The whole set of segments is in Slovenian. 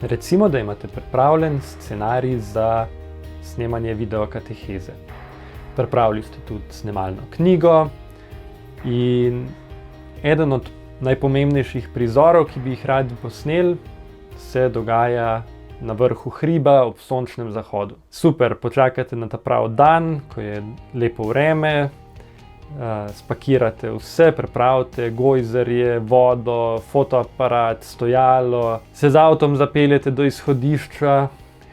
Recimo, da imate pripravljen scenarij za snemanje videokateheze. Pripravili ste tudi snemalno knjigo in eden od najpomembnejših prizorov, ki bi jih radi posneli, se dogaja na vrhu hriba ob sončnem zahodu. Super, počakate na ta prav dan, ko je lepo vreme, spakirate vse, pripravite gojzerje, vodo, fotoaparat, stojalo, se z avtom zapeljete do izhodišča,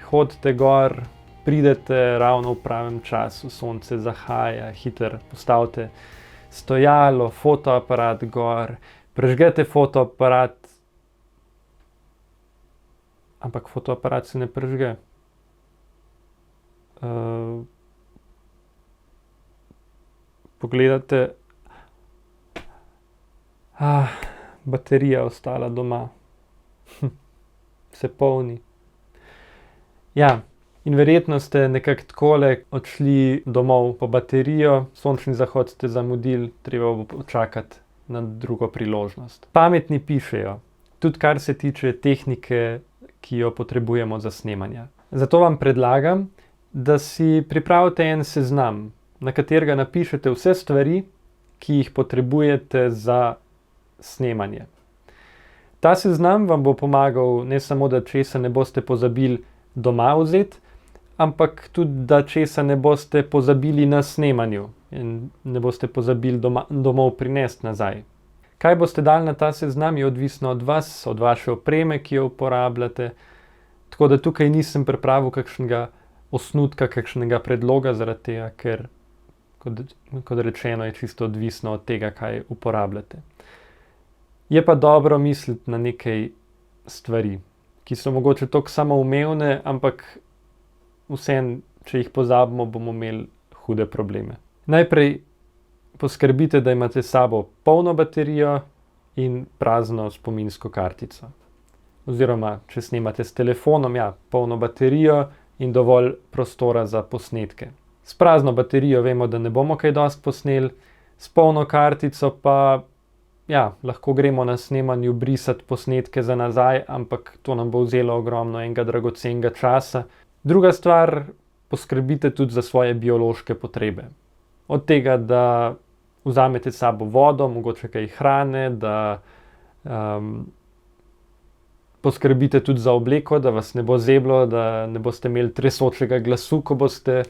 hodite gor, pridete ravno v pravem času, sonce zahaja, hitro postavite stojalo, fotoaparat gor, prežgete fotoaparat, ampak fotoaparat se ne prežge. Pogledate, baterija ostala doma, se polni. Ja, in verjetno ste nekako takole odšli domov po baterijo, sončni zahod ste zamudili, treba bo počakati na drugo priložnost. Pametni pišejo, tudi kar se tiče tehnike, ki jo potrebujemo za snemanje. Zato vam predlagam, da si pripravite en seznam, na katerega napišete vse stvari, ki jih potrebujete za snemanje. Ta seznam vam bo pomagal ne samo, da česa ne boste pozabili doma vzeti, ampak tudi, da česa ne boste pozabili na snemanju in ne boste pozabili domov prinesti nazaj. Kaj boste dali na ta seznam, je odvisno od vas, od vaše opreme, ki jo uporabljate. Tako da tukaj nisem pripravil kakšnega osnutka, kakšnega predloga, zaradi tega, ker, kot rečeno, je čisto odvisno od tega, kaj uporabljate. Je pa dobro misliti na nekaj stvari, ki so mogoče toliko samoumevne, ampak vseeno, če jih pozabimo, bomo imeli hude probleme. Najprej poskrbite, da imate s sabo polno baterijo in prazno spominsko kartico. Oziroma, če snemate s telefonom, polno baterijo in dovolj prostora za posnetke. S prazno baterijo vemo, da ne bomo kaj dosti posneli, s polno kartico pa, lahko gremo na snemanju brisati posnetke za nazaj, ampak to nam bo vzelo ogromno enega dragocenega časa. Druga stvar, poskrbite tudi za svoje biološke potrebe. Od tega, da vzamete s sabo vodo, mogoče kaj hrane, da poskrbite tudi za obleko, da vas ne bo zeblo, da ne boste imeli tresočega glasu, ko boste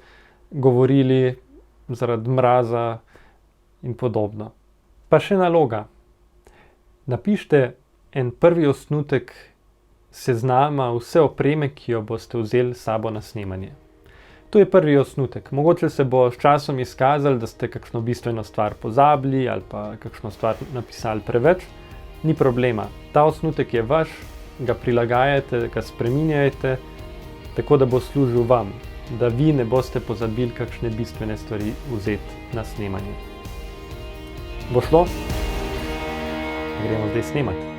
govorili zaradi mraza in podobno. Pa še naloga. Napišite en prvi osnutek seznama vse opreme, ki jo boste vzeli s sabo na snemanje. To je prvi osnutek. Mogoče se bo s časom izkazalo, da ste kakšno bistveno stvar pozabili ali pa kakšno stvar napisali preveč. Ni problema. Ta osnutek je vaš, ga prilagajate, ga spreminjajte, tako da bo služil vam, da vi ne boste pozabili kakšne bistvene stvari vzeti na snemanje. Bo šlo? Gremo zdaj snemati.